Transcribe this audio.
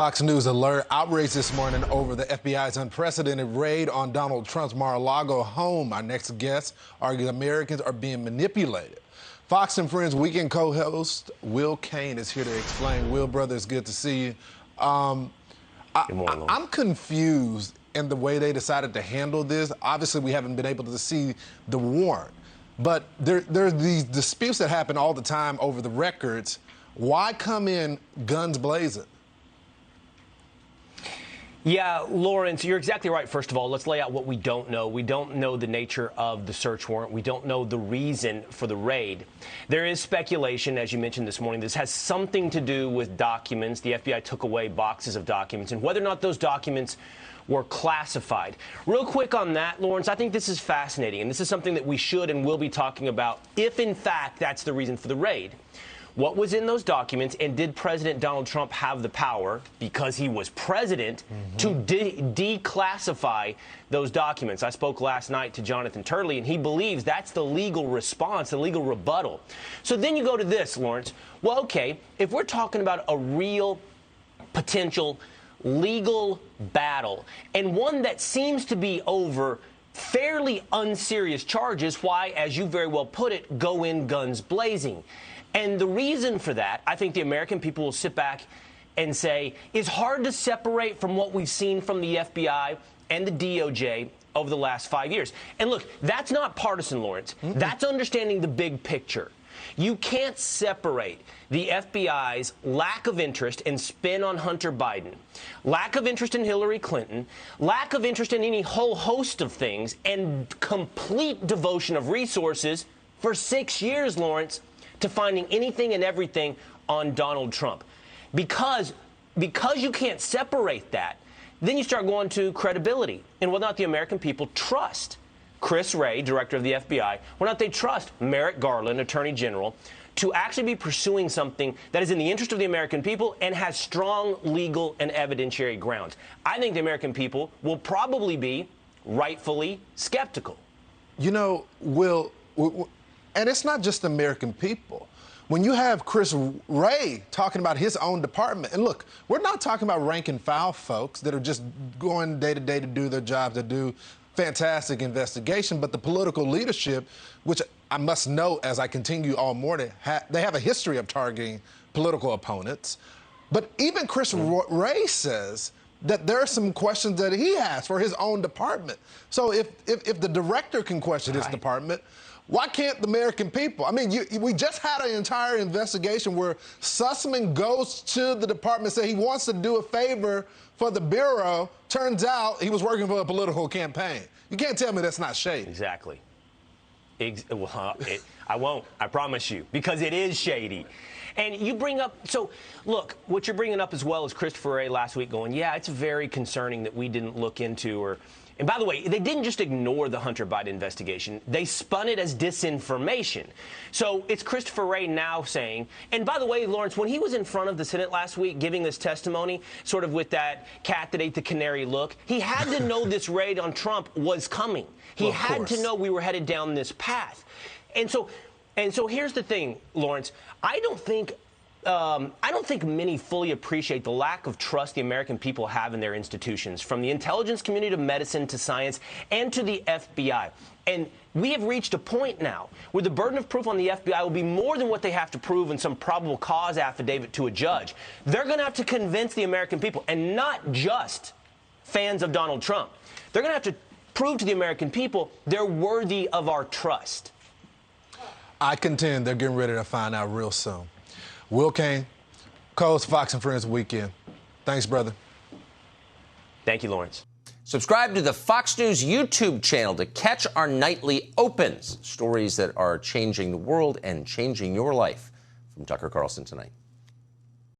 Fox News alert: outrage this morning over the FBI's unprecedented raid on Donald Trump's Mar-a-Lago home. Our next guest argues Americans are being manipulated. Fox and Friends weekend co-host Will Cain is here to explain. Will, brother, it's good to see you. I'm confused in the way they decided to handle this. Obviously, we haven't been able to see the warrant, but there's these disputes that happen all the time over the records. Why come in guns blazing? Yeah, Lawrence, you're exactly right. First of all, let's lay out what we don't know. We don't know the nature of the search warrant. We don't know the reason for the raid. There is speculation, as you mentioned this morning, this has something to do with documents. The FBI took away boxes of documents, and whether or not those documents were classified. Real quick on that, Lawrence, I think this is fascinating, and this is something that we should and will be talking about if, in fact, that's the reason for the raid. What was in those documents, and did President Donald Trump have the power, because he was president, to declassify those documents? I spoke last night to Jonathan Turley, and he believes that's the legal response, the legal rebuttal. So then you go to this, Lawrence. Well, okay, if we're talking about a real potential legal battle, and one that seems to be over fairly unserious charges, why, as you very well put it, go in guns blazing? And the reason for that, I think the American people will sit back and say, is hard to separate from what we've seen from the FBI and the DOJ over the last 5 years. And look, that's not partisan, Lawrence. That's understanding the big picture. You can't separate the FBI's lack of interest and spin on Hunter Biden, lack of interest in Hillary Clinton, lack of interest in any whole host of things, and complete devotion of resources for 6 years, Lawrence, to finding anything and everything on Donald Trump. Because you can't separate that, then you start going to credibility and whether or not the American people trust Chris Wray, director of the FBI, whether or not they trust Merrick Garland, Attorney General, to actually be pursuing something that is in the interest of the American people and has strong legal and evidentiary grounds. I think the American people will probably be rightfully skeptical. You know, Will, and it's not just the American people. When you have Chris Wray talking about his own department, and look, we're not talking about rank and file folks that are just going day to day to do their jobs, to do fantastic investigation, but the political leadership, which I must note as I continue all morning, they have a history of targeting political opponents. But even Chris Wray says that there are some questions that he has for his own department. So if the director can question his department, why can't the American people? I mean, we just had an entire investigation where Sussman goes to the department, say he wants to do a favor for the Bureau. Turns out he was working for a political campaign. You can't tell me that's not shady. Exactly. I won't, I promise you, because it is shady. And you bring up, so look, what you're bringing up as well as Christopher Wray last week going, yeah, it's very concerning that we didn't look into and by the way, they didn't just ignore the Hunter Biden investigation. They spun it as disinformation. So it's Christopher Wray now saying, and by the way, Lawrence, when he was in front of the Senate last week giving this testimony, sort of with that cat that ate the canary look, he had to know this raid on Trump was coming. He had to know we were headed down this path. And so here's the thing, Lawrence. I don't think many fully appreciate the lack of trust the American people have in their institutions, from the intelligence community to medicine to science and to the FBI. And we have reached a point now where the burden of proof on the FBI will be more than what they have to prove in some probable cause affidavit to a judge. They're going to have to convince the American people, and not just fans of Donald Trump. They're going to have to prove to the American people they're worthy of our trust. I contend they're getting ready to find out real soon. Will Cain, co-host Fox and Friends Weekend. Thanks, brother. Thank you, Lawrence. Subscribe to the Fox News YouTube channel to catch our nightly opens, stories that are changing the world and changing your life. From Tucker Carlson tonight.